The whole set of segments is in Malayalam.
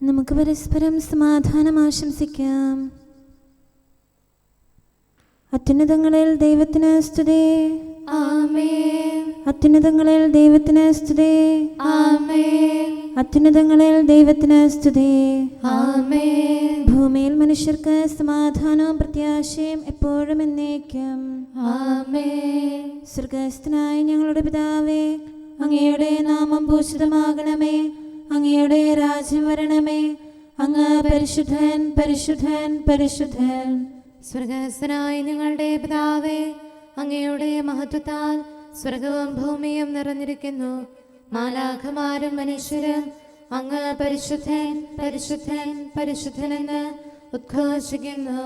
നമുക്ക് പരസ്പരം സമാധാനം ആശംസിക്കാം. അത്യുന്നതങ്ങളിൽ ദൈവത്തിന് സ്തുതി. ആമേൻ. അത്യുന്നതങ്ങളിൽ ദൈവത്തിന് സ്തുതി. ആമേൻ. അത്യുന്നതങ്ങളിൽ ദൈവത്തിന് സ്തുതി. ആമേൻ. ഭൂമിയിൽ മനുഷ്യർക്ക് സമാധാനവും പ്രത്യാശയും എപ്പോഴും എന്നേക്കും. ആമേൻ. സ്വർഗ്ഗസ്ഥനായ ഞങ്ങളുടെ പിതാവേ, അങ്ങയുടെ നാമം പൂജിതമാകണമേ. അങ്ങയുടെ രാജ്യം വരണമേ. അങ്ങ് പരിശുദ്ധൻ, പരിശുദ്ധൻ, പരിശുദ്ധൻ. സ്വർഗ്ഗസ്ഥനായ ഞങ്ങളുടെ പിതാവേ, അങ്ങയുടെ മഹത്വത്താൽ സ്വർഗവും ഭൂമിയും നിറഞ്ഞിരിക്കുന്നു. മാലാഖമാരും മനുഷ്യരും അങ്ങ് പരിശുദ്ധൻ, പരിശുദ്ധൻ, പരിശുദ്ധനെന്ന് ഉദ്ഘോഷിക്കുന്നു.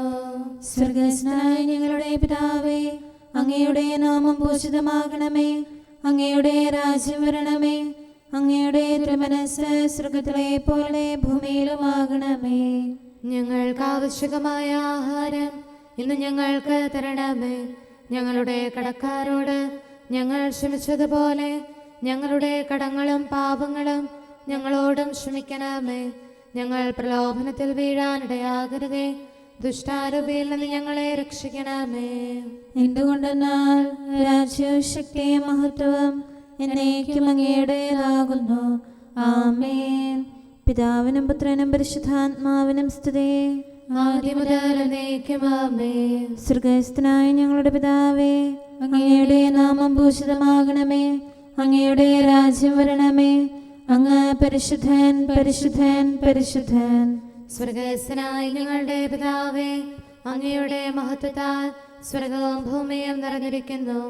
സ്വർഗ്ഗസ്ഥനായ ഞങ്ങളുടെ പിതാവേ, അങ്ങയുടെ നാമം പൂജിതമാകണമേ. അങ്ങയുടെ രാജ്യം വരണമേ. അങ്ങയുടെ തിരുമനസ്സ് സ്വർഗ്ഗത്തിലെ പോലെ ഭൂമിയിലുമാകണമേ. ഞങ്ങൾക്ക് ആവശ്യമായ ആഹാരം ഇന്ന് ഞങ്ങൾക്ക് തരണമേ. ഞങ്ങളുടെ കടക്കാരോട് ഞങ്ങൾ ക്ഷമിച്ചതുപോലെ ഞങ്ങളുടെ കടങ്ങളും പാപങ്ങളും ഞങ്ങളോടും ക്ഷമിക്കണമേ. ഞങ്ങൾ പ്രലോഭനത്തിൽ വീഴാനിടയാകരുതേ. ദുഷ്ടാരൂപിയിൽ നിന്ന് ഞങ്ങളെ രക്ഷിക്കണമേ. എന്തുകൊണ്ടെന്നാൽ രാജ്യവും ശക്തിയും മഹത്വവും എന്നേക്കും അങ്ങയുടേതാകുന്നു. ആമേൻ. പിതാവിനും പുത്രനും പരിശുദ്ധാത്മാവിനും സ്തുതി. ആദ്യം മുതൽ എന്നേക്കും ആമേൻ. സ്വർഗ്ഗസ്ഥനായ ഞങ്ങളുടെ പിതാവേ, അങ്ങയുടെ നാമം പൂജിതമാകണമേ. അങ്ങയുടെ രാജ്യം വരണമേ. അങ്ങ് പരിശുദ്ധൻ, പരിശുദ്ധൻ, പരിശുദ്ധൻ. സ്വർഗ്ഗസ്ഥനായ ഞങ്ങളുടെ പിതാവേ, അങ്ങയുടെ മഹത്വത്താൽ സ്വർഗവും ഭൂമിയും നിറഞ്ഞിരിക്കുന്നു.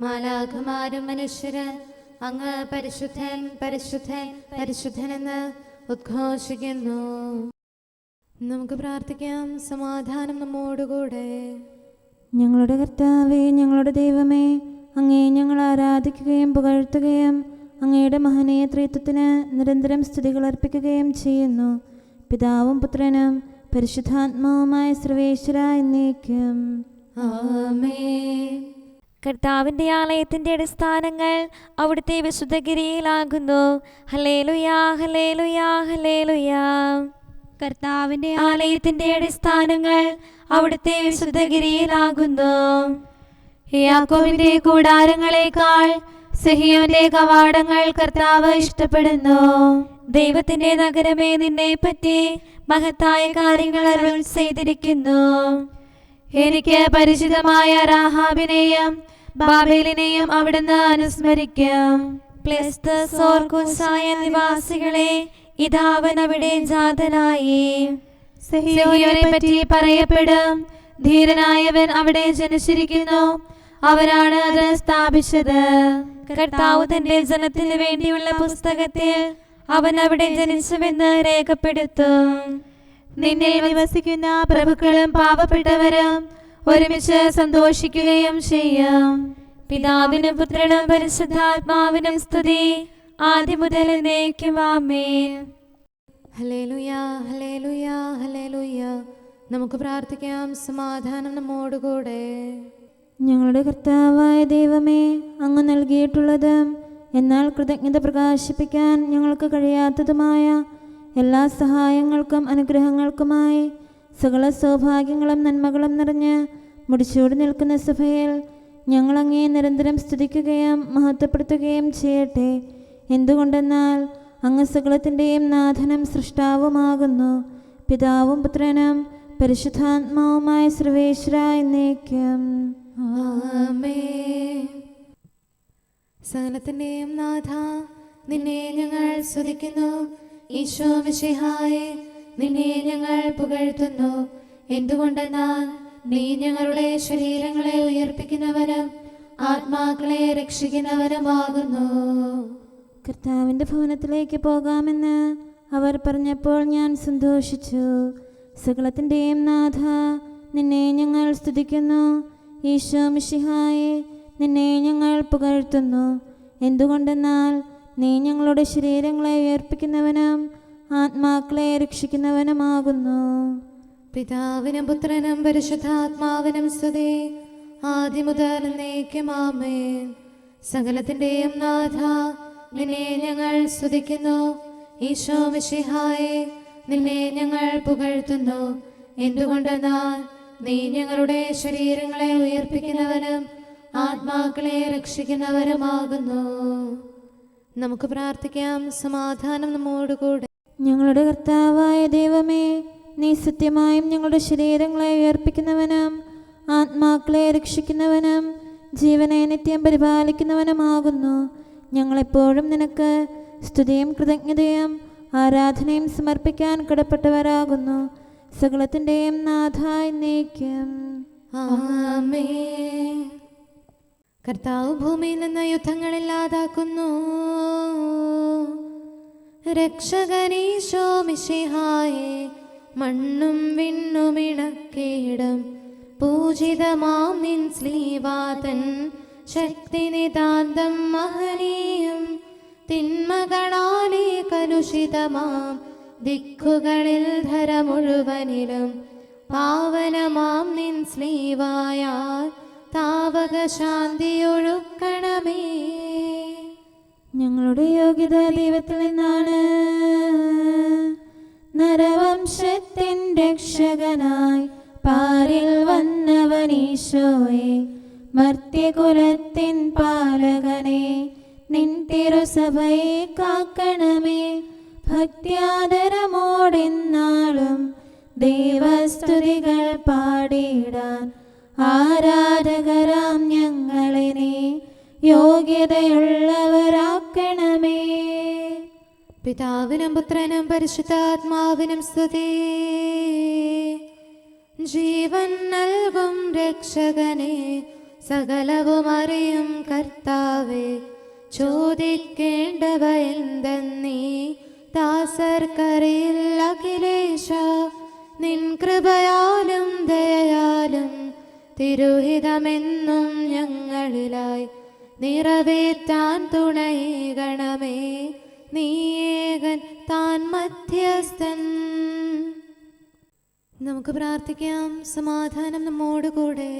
മാലാഖമാരും മനുഷ്യരും അങ്ങ് പരിശുദ്ധൻ, പരിശുദ്ധൻ, പരിശുദ്ധനെന്ന് ഉദ്ഘോഷിക്കുന്നു. നമുക്ക് പ്രാർത്ഥിക്കാം. സമാധാനം നമ്മോടുകൂടെ. ഞങ്ങളുടെ കർത്താവേ, ഞങ്ങളുടെ ദൈവമേ, അങ്ങയെ ഞങ്ങൾ ആരാധിക്കുകയും പുകഴ്ത്തുകയും അങ്ങയുടെ മഹനീയ ത്രിത്വത്തിന് നിരന്തരം സ്തുതികൾ അർപ്പിക്കുകയും ചെയ്യുന്നു. പിതാവും പുത്രനും പരിശുദ്ധാത്മാവുമായ സർവേശ്വര എന്നേക്കും. ആമേൻ. കർത്താവിൻ്റെ ആലയത്തിൻ്റെ അടിസ്ഥാനങ്ങൾ അവിടുത്തെ വിശുദ്ധഗിരിയിലാകുന്നു. ഹല്ലേലൂയാ, ഹല്ലേലൂയാ, ഹല്ലേലൂയാ. കർത്താവിൻ്റെ ആലയത്തിൻ്റെ അടിസ്ഥാനങ്ങൾ അവിടുത്തെ വിശുദ്ധഗിരിയിലാകുന്നു. യാക്കോബിന്റെ കൂടാരങ്ങളെക്കാൾ സിഹിയോന്റെ കവാടങ്ങൾ കർത്താവ് ഇഷ്ടപ്പെടുന്നു. ദൈവത്തിന്റെ നഗരമേ, നിന്നെ പറ്റി മഹത്തായ കാര്യങ്ങൾ അരുൾ ചെയ്തിരിക്കുന്നു. എനിക്ക് പരിചിതമായ രാഹാബിനെയും ബാബേലിനെയും അവിടുന്ന് അനുസ്മരിക്കും. സോർഗോസായ നിവാസികളെ, ഇതാ അവൻ അവിടെ ജാതനായി. സിഹിയോനെ പറ്റി പറയപ്പെടും. ധീരനായവൻ അവിടെ ജനിച്ചിരിക്കുന്നു. അവനാണ് അത് സ്ഥാപിച്ചത്. കർത്താവ് തന്റെ ജനത്തിന് വേണ്ടിയുള്ള പുസ്തകത്തിൽ അവൻ അവിടെ ജനിച്ചുവെന്ന് രേഖപ്പെടുത്തും. നിന്നിൽ നിവസിക്കുന്ന പ്രഭുക്കളും പാവപ്പെട്ടവരും ഒരുമിച്ച് സന്തോഷിക്കുകയും ചെയ്യും. പിതാവിനും പുത്രനും പരിശുദ്ധാത്മാവിനും സ്തുതി, ആദ്യം മുതൽ എന്നേക്കും. ആമേൻ. ഹല്ലേലൂയാ, ഹല്ലേലൂയാ, ഹല്ലേലൂയാ. നമുക്ക് പ്രാർത്ഥിക്കാം. സമാധാനം നമ്മോടുകൂടെ. ഞങ്ങളുടെ കർത്താവായ ദൈവമേ, അങ്ങ് നൽകിയിട്ടുള്ളതും എന്നാൽ കൃതജ്ഞത പ്രകാശിപ്പിക്കാൻ ഞങ്ങൾക്ക് കഴിയാത്തതുമായ എല്ലാ സഹായങ്ങൾക്കും അനുഗ്രഹങ്ങൾക്കുമായി സകല സൗഭാഗ്യങ്ങളും നന്മകളും നിറഞ്ഞ് മുടിച്ചൂടി നിൽക്കുന്ന സഭയിൽ ഞങ്ങൾ അങ്ങേ നിരന്തരം സ്തുതിക്കുകയും മഹത്വപ്പെടുത്തുകയും ചെയ്യട്ടെ. എന്തുകൊണ്ടെന്നാൽ അങ്ങ് സകലത്തിൻ്റെയും നാഥനും സൃഷ്ടാവുമാകുന്നു. പിതാവും പുത്രനും പരിശുദ്ധാത്മാവുമായ സർവേശ്വര എന്നേക്കും. ആമേൻ. സകലത്തിന്റെയും നാഥ, നിന്നെ ഞങ്ങൾ സ്തുതിക്കുന്നു. ഈശോ മിശിഹായേ, നിന്നെ ഞങ്ങൾ പുകഴ്ത്തുന്നു. എന്തുകൊണ്ടെന്നാൽ നീ ഞങ്ങളുടെ ശരീരങ്ങളെ ഉയർപ്പിക്കുന്നവനും ആത്മാക്കളെ രക്ഷിക്കുന്നവനുമാകുന്നു. കർത്താവിൻ്റെ ഭവനത്തിലേക്ക് പോകാമെന്ന് അവർ പറഞ്ഞപ്പോൾ ഞാൻ സന്തോഷിച്ചു. സകലത്തിൻ്റെയും നാഥ, നിന്നെ ഞങ്ങൾ സ്തുതിക്കുന്നു. ഈശോ മിശിഹായേ, നിന്നെ ഞങ്ങൾ പുകഴ്ത്തുന്നു. എന്തുകൊണ്ടെന്നാൽ നീ ഞങ്ങളുടെ ശരീരങ്ങളെ ഉയർപ്പിക്കുന്നവനും ആത്മാക്കളെ രക്ഷിക്കുന്നവനുമാകുന്നു. പിതാവിനും പുത്രനും പരിശുദ്ധാത്മാവിനും സ്തുതി, ആദ്യം മുതൽ എന്നേക്കും. ആമേൻ. സകലത്തിന്റെയും നാഥ, നിന്നെ ഞങ്ങൾ സ്തുതിക്കുന്നു. ഈശോ മിശിഹായേ, നിന്നെ ഞങ്ങൾ പുകഴ്ത്തുന്നു. എന്തുകൊണ്ടെന്നാൽ നീ ഞങ്ങളുടെ ശരീരങ്ങളെ ഉയർപ്പിക്കുന്നവനും ആത്മാക്കളെ രക്ഷിക്കുന്നവരുമാകുന്നു. നമുക്ക് പ്രാർത്ഥിക്കാം. സമാധാനം നമ്മോടുകൂടെ. ഞങ്ങളുടെ കർത്താവായ ദൈവമേ, നീ സത്യമായും ഞങ്ങളുടെ ശരീരങ്ങളെ ഉയർപ്പിക്കുന്നവനും ആത്മാക്കളെ രക്ഷിക്കുന്നവനും ജീവനെ നിത്യം പരിപാലിക്കുന്നവനുമാകുന്നു. ഞങ്ങളെപ്പോഴും നിനക്ക് സ്തുതിയും കൃതജ്ഞതയും ആരാധനയും സമർപ്പിക്കാൻ കടപ്പെട്ടവരാകുന്നു. സകലത്തിൻ്റെയും നാഥ എന്നേക്കും. ആമേൻ. കർത്താവ് ഭൂമിയിൽ നിന്ന് യുദ്ധങ്ങളില്ലാതാക്കുന്നു. രക്ഷകനീശോ മിശിഹായേ, മണ്ണും വിണ്ണും ഇണക്കിയിടും പൂജിതമാം നിൻ ശ്ലീവാതൻ ശക്തി നിതാന്തം മഹനീയം. തിന്മകളാലേ കലുഷിതമാം ദിക്കുകളിൽ ധര മുഴുവനിലും പാവനമാം നിൻ ശ്ലീവായാൽ താവക ശാന്തിയൊഴുക്കണമേ. ഞങ്ങളുടെ യോഗ്യത ദൈവത്തിൽ നിന്നാണ്. നരവംശത്തിൻ രക്ഷകനായി പാരിൽ വന്നവനീശോയെ, മർത്യകുലത്തിൻ പാലകനെ, നിൻ തിരുസഭയെ കാക്കണമേ. ഭക്ത്യാദരമോടെന്നാളും ദൈവസ്തുതികൾ പാടിയിടാൻ ആരാധകരാം ഞങ്ങളിനെ യോഗ്യതയുള്ളവരാക്കണമേ. പിതാവിനും പുത്രനും പരിശുദ്ധാത്മാവിനും സ്തുതി. ജീവൻ നൽകും രക്ഷകനെ, സകലവും അറിയും കർത്താവേ, ചോദിക്കേണ്ടവ എന്തെന്നീ ദാസർക്കറിയില്ല അഖിലേശ. നിൻ കൃപയാലും ദയയാലും തിരുഹിതമെന്നും ഞങ്ങളിലായി നിറവേറ്റാൻ തുണയേകണമേ. നീയേകൻ താൻ മധ്യസ്ഥൻ. നമുക്ക് പ്രാർത്ഥിക്കാം. സമാധാനം നമ്മോടുകൂടെ.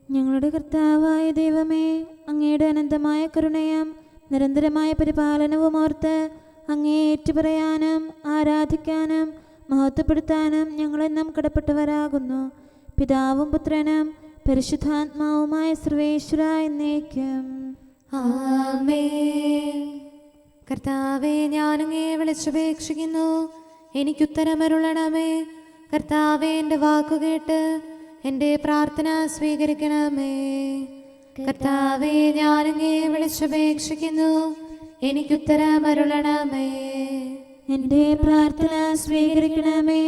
ഞങ്ങളുടെ കർത്താവായ ദൈവമേ, അങ്ങയുടെ അനന്തമായ കരുണയും നിരന്തരമായ പരിപാലനവും ഓർത്ത് അങ്ങേ ഏറ്റുപറയാനും ആരാധിക്കാനും മഹത്വപ്പെടുത്താനും ഞങ്ങളെന്നും കടപ്പെട്ടവരാകുന്നു. പിതാവും പുത്രനും പരിശുദ്ധാത്മാവുമായ സർവേശ്വര എന്നേക്കും. ആമേൻ. കർത്താവേ, ഞാനങ്ങേ വിളിച്ചപേക്ഷിക്കുന്നു, എനിക്കുത്തരമരുളണമേ. കർത്താവേ, എൻ്റെ വാക്കുകേട്ട് എൻ്റെ പ്രാർത്ഥന സ്വീകരിക്കണമേ. കർത്താവേ, ഞാനങ്ങേ വിളിച്ചപേക്ഷിക്കുന്നു, എനിക്കുത്തരമരുളണമേ. എൻ്റെ പ്രാർത്ഥന സ്വീകരിക്കണമേ.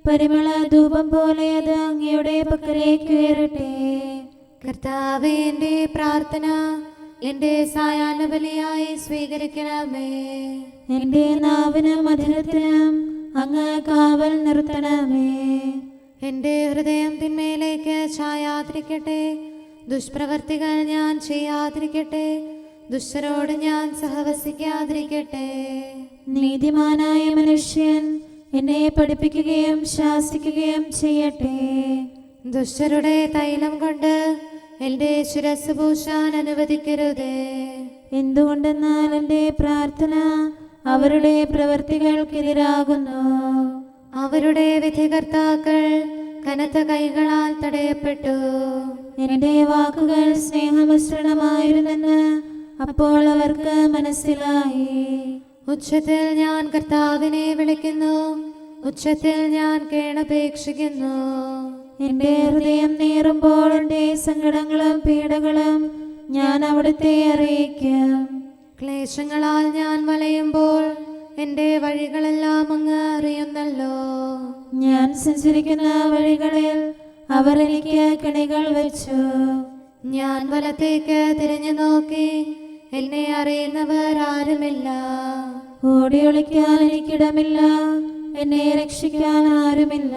പരിമള ധൂപം പോലെ അത് അങ്ങയുടെ പക്കലേക്ക് ഉയരട്ടെ. കർത്താവേ, എൻ്റെ പ്രാർത്ഥന എൻ്റെ സായാഹ്ന ബലിയായി സ്വീകരിക്കണമേ. എൻ്റെ നാവിനും മധുരത്തിനും അങ്ങ് കാവൽ നിർത്തണമേ. എൻ്റെ ഹൃദയം തിന്മയിലേക്ക് ചായാതിരിക്കട്ടെ. ദുഷ്പ്രവർത്തികൾ ഞാൻ ചെയ്യാതിരിക്കട്ടെ. ദുഷ്ടരോട് ഞാൻ സഹവസിക്കാതിരിക്കട്ടെ. നീതിമാനായ മനുഷ്യൻ എന്നെ പഠിപ്പിക്കുകയും ശാസിക്കുകയും ചെയ്യട്ടെ. ദുഷ്ടരുടെ തൈലം കൊണ്ട് എൻ്റെ ശിരസ് പൂശാൻ അനുവദിക്കരുതേ. എന്തുകൊണ്ടെന്നാൽ എൻ്റെ പ്രാർത്ഥന അവരുടെ പ്രവൃത്തികൾക്കെതിരാകുന്നു. അവരുടെ വിധികർത്താക്കൾ കനത്ത കൈകളാൽ തടയപ്പെട്ടു. എൻ്റെ വാക്കുകൾ സ്നേഹമിശ്രണമായിരുന്നെന്ന് അപ്പോൾ അവർക്ക് മനസ്സിലായി. ഉച്ചത്തിൽ ഞാൻ കർത്താവിനെ വിളിക്കുന്നു, ഉച്ചത്തിൽ ഞാൻ കേണപേക്ഷിക്കുന്നു. എൻ്റെ ഹൃദയം നീറുമ്പോൾ എൻ്റെ സങ്കടങ്ങളും പീഡകളും ഞാൻ അവിടുത്തെ അറിയിക്കും. ക്ലേശങ്ങളാൽ ഞാൻ വലയുമ്പോൾ എൻ്റെ വഴികളെല്ലാം അങ്ങ് അറിയുന്നല്ലോ. ഞാൻ സഞ്ചരിക്കുന്ന വഴികളിൽ അവർ എനിക്ക് കെണികൾ വെച്ചു. ഞാൻ വലത്തേക്ക് തിരിഞ്ഞു നോക്കി, എന്നെ അറിയുന്നവർ ആരുമില്ല. ഓടിയൊളിക്കാൻ എനിക്കിടമില്ല, എന്നെ രക്ഷിക്കാൻ ആരുമില്ല.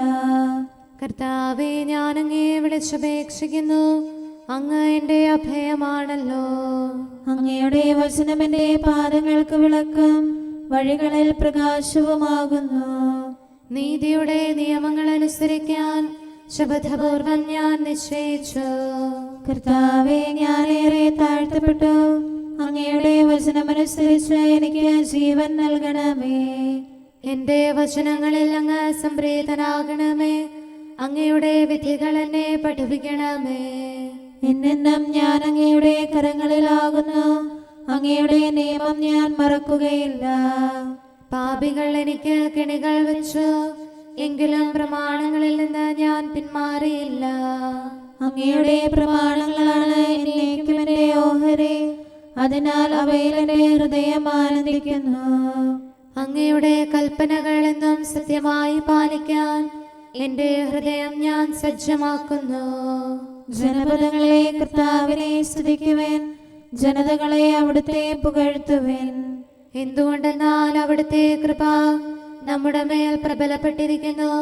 കർത്താവേ, ഞാൻ അങ്ങേ വിളിച്ചപേക്ഷിക്കുന്നു, അങ്ങ് എൻ്റെ അഭയമാണല്ലോ. അങ്ങയുടെ വചനം എൻ്റെ പാദങ്ങൾക്ക് വിളക്കും വഴികളിൽ പ്രകാശവുമാകുന്നു. നീതിയുടെ നിയമങ്ങൾ അനുസരിക്കാൻ ശപഥപൂർവം ഞാൻ നിശ്ചയിച്ചു. കർത്താവേ, ഞാനേറെ താഴ്ത്തപ്പെട്ടു. അങ്ങയുടെ വചനമനുസരിച്ച് എനിക്ക് ജീവൻ നൽകണമേ. എന്റെ വചനങ്ങളിൽ അങ്ങ് സംപ്രീതനാകണമേ. അങ്ങയുടെ വിധികൾ എന്നെ പഠിപ്പിക്കണമേ. എന്നെന്നും ഞാൻ അങ്ങയുടെ കരങ്ങളിലാകുന്നു. അങ്ങയുടെ നിയമം ഞാൻ മറക്കുകയില്ല. പാപികൾ എനിക്ക് കെണികൾ വെച്ചു, എങ്കിലും പ്രമാണങ്ങളിൽ നിന്ന് ഞാൻ പിന്മാറിയില്ല. അങ്ങയുടെ പ്രമാണങ്ങളാണ് എന്നേക്കും എന്റെ ഓഹരി. അതിനാൽ അവയിൽ എന്റെ ഹൃദയം ആനന്ദിക്കുന്നു. അങ്ങയുടെ കൽപ്പനകൾ എന്നും സത്യമായി പാലിക്കാൻ എന്റെ ഹൃദയം ഞാൻ സജ്ജമാക്കുന്നു. ജനപദങ്ങളെ കർത്താവിനെ സ്തുതിക്കുവേൻ, ജനതകളെ അവിടുത്തെ പുകഴ്ത്തുവേൻ. എന്തുകൊണ്ടെന്നാൽ അവിടുത്തെ കൃപ നമ്മുടെ മേൽ പ്രബലപ്പെട്ടിരിക്കുന്നു.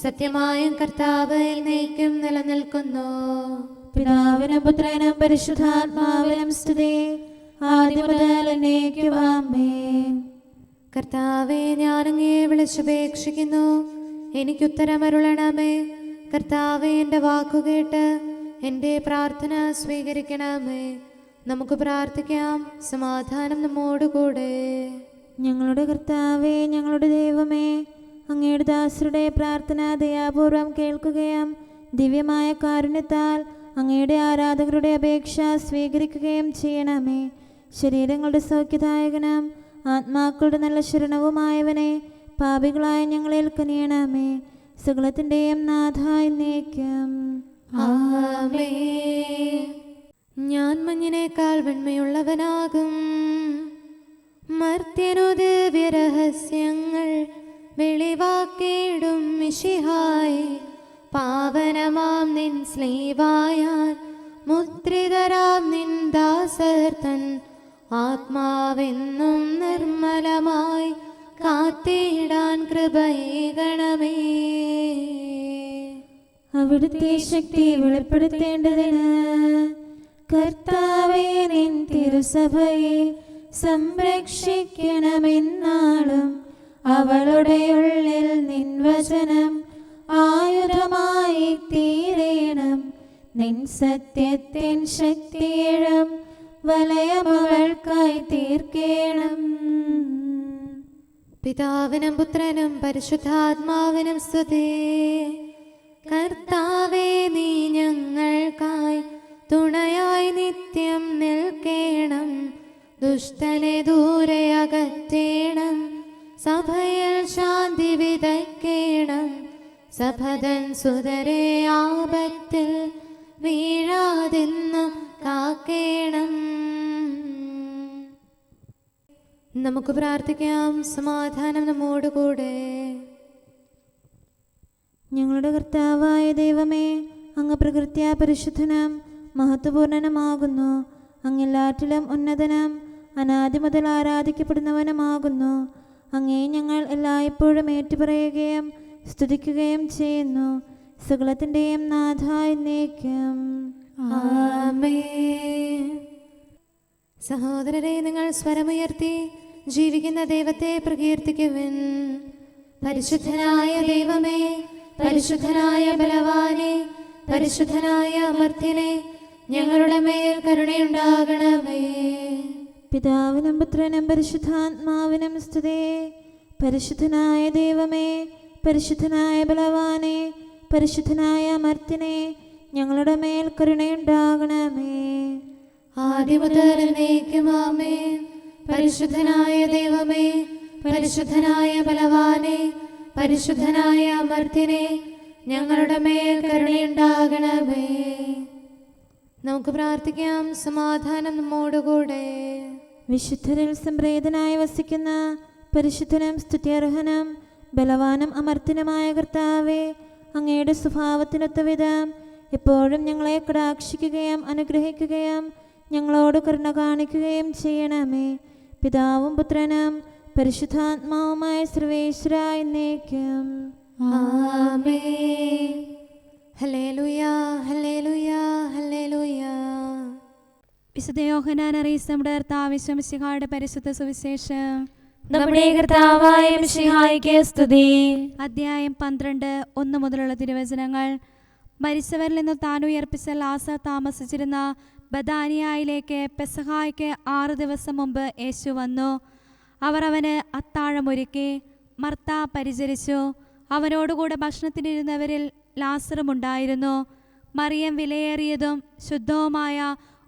സത്യമായും കർത്താവ് എന്നേക്കും നിലനിൽക്കുന്നു. പിതാവിനും പുത്രനും പരിശുദ്ധാത്മാവിനും സ്തുതി, ആദ്യം മുതൽ എന്നേക്കും ആമേൻ. കർത്താവെ, ഞാൻ അങ്ങയെ വിളിച്ചപേക്ഷിക്കുന്നു, എനിക്കുത്തരമരുളണമേ. കർത്താവെ, എൻ്റെ വാക്കുകേട്ട് എൻ്റെ പ്രാർത്ഥന സ്വീകരിക്കണമേ. നമുക്ക് പ്രാർത്ഥിക്കാം. സമാധാനം നമ്മോടുകൂടെ. ഞങ്ങളുടെ കർത്താവേ, ഞങ്ങളുടെ ദൈവമേ, അങ്ങയുടെ ദാസരുടെ പ്രാർത്ഥന ദയാപൂർവം കേൾക്കുകയും ദിവ്യമായ കാരുണ്യത്താൽ അങ്ങയുടെ ആരാധകരുടെ അപേക്ഷ സ്വീകരിക്കുകയും ചെയ്യണമേ. ശരീരങ്ങളുടെ സൗഖ്യദായകനും ആത്മാക്കളുടെ നല്ല ശരണവുമായവനെ, പാപികളായ ഞങ്ങളിൽ കനിയണമേ. സകലത്തിൻ്റെയും നാഥ എന്നേക്കും ആമേൻ. ഞാൻ മഞ്ഞിനേക്കാൾ വെണ്മയുള്ളവനാകും, മർത്യനു ദിവ്യരഹസ്യങ്ങൾ വെളിവാക്കിയിടും മിശിഹായി. പാവനമാം നിൻ സ്ലീവായാൽ മുദ്രിതരാം നിൻ ദാസർ തൻ ആത്മാവെന്നും നിർമ്മലമായി കാത്തിടാൻ കൃപയേകണമേ. അവിടുത്തെ ശക്തി വെളിപ്പെടുത്തേണ്ടതിന് കർത്താവേ, നിൻ തിരുസഭയെ സംരക്ഷിക്കണമെന്നാളും അവളുടെ ഉള്ളിൽ നിൻ വചനം ആയുധമായി തീരേണം. നിൻ സത്യത്തിൻ ശക്തിയിഴും വലയമവൾക്കായി തീർക്കേണം. പിതാവിനും പുത്രനും പരിശുദ്ധാത്മാവിനും സ്തുതി. കർത്താവേ, നീ ഞങ്ങൾക്കായി തുണയായി നിത്യം നിൽക്കേണം. ദുഷ്ടനെ ദൂരെ അകറ്റേണം, സഭയിൽ ശാന്തി വിതയ്ക്കേണം. സഭതൻ സുതരെ ആപത്തിൽ വീഴാതെന്നും കാക്കേണം. നമുക്ക് പ്രാർത്ഥിക്കാം. സമാധാനം നമ്മോടുകൂടെ. ഞങ്ങളുടെ കർത്താവായ ദൈവമേ, അങ്ങ് പ്രകൃത്യാ പരിശുദ്ധനും മഹത്വപൂർണനുമാകുന്നു. അങ്ങെല്ലാറ്റിലും ഉന്നതനും അനാദി മുതൽ ആരാധിക്കപ്പെടുന്നവനുമാകുന്നു. അങ്ങേ ഞങ്ങൾ എല്ലായ്പ്പോഴും ഏറ്റുപറയുകയും സ്തുതിക്കുകയും ചെയ്യുന്നു. സകലത്തിൻ്റെയും നാഥ എന്നേക്കും ആമേൻ. സഹോദരരെ, നിങ്ങൾ സ്വരമുയർത്തി ജീവിക്കുന്ന ദൈവത്തെ പ്രകീർത്തിക്കുവിൻ. പരിശുദ്ധനായ ദൈവമേ, പരിശുദ്ധനായ ബലവാനെ, പരിശുദ്ധനായ അമർത്യനെ, ഞങ്ങളുടെ മേൽ കരുണയുണ്ടാകണമേ. പിതാവിനും പുത്രനും പരിശുദ്ധാത്മാവിനും സ്തുതി. പരിശുദ്ധനായ ദൈവമേ, പരിശുദ്ധനായ ബലവാനെ, പരിശുദ്ധനായ അമർത്യനെ, ഞങ്ങളുടെ മേൽ കരുണയുണ്ടാകണമേ. ആദ്യം മുതൽ എന്നേക്കും ആമേൻ. പരിശുദ്ധനായ ദൈവമേ, പരിശുദ്ധനായ ബലവാനെ, പരിശുദ്ധനായ അമർത്യനെ, ഞങ്ങളുടെ മേൽ കരുണയുണ്ടാകണമേ. നമുക്ക് പ്രാർത്ഥിക്കാം. സമാധാനം നമ്മോടുകൂടെ. വിശുദ്ധരിൽ സംപ്രീതനായി വസിക്കുന്ന പരിശുദ്ധനും സ്തുത്യർഹനും ബലവാനും അമർത്യനുമായ കർത്താവേ, അങ്ങയുടെ സ്വഭാവത്തിനൊത്ത വിധം എപ്പോഴും ഞങ്ങളെ കടാക്ഷിക്കുകയും അനുഗ്രഹിക്കുകയും ഞങ്ങളോട് കരുണ കാണിക്കുകയും ചെയ്യണമേ. പിതാവും പുത്രനും പരിശുദ്ധാത്മാവുമായ സർവേശ്വര എന്നേക്കും ആമേൻ. ഹല്ലേലൂയാ, ഹല്ലേലൂയാ, ഹല്ലേലൂയാ. വിശുദ്ധ യോഹന്നാൻ അറിയിച്ച നമ്മുടെ കർത്താവ് മിശിഹായുടെ പരിശുദ്ധ സുവിശേഷം. നമ്മുടെ കർത്താവായ മിശിഹായ്ക്ക് സ്തുതി. അധ്യായം 12 1 മുതലുള്ള തിരുവചനങ്ങൾ. മരിച്ചവരിൽ നിന്ന് താൻ ഉയർപ്പിച്ച ലാസർ താമസിച്ചിരുന്ന ബഥാനിയയിലേക്ക് പെസഹായ്ക്ക് 6 ദിവസം മുമ്പ് യേശു വന്നു. അവർ അവന് അത്താഴമൊരുക്കി. മർത്ത പരിചരിച്ചു. അവനോടുകൂടെ ഭക്ഷണത്തിനിരുന്നവരിൽ ലാസറുമുണ്ടായിരുന്നു. മറിയം വിലയേറിയതും ശുദ്ധവുമായ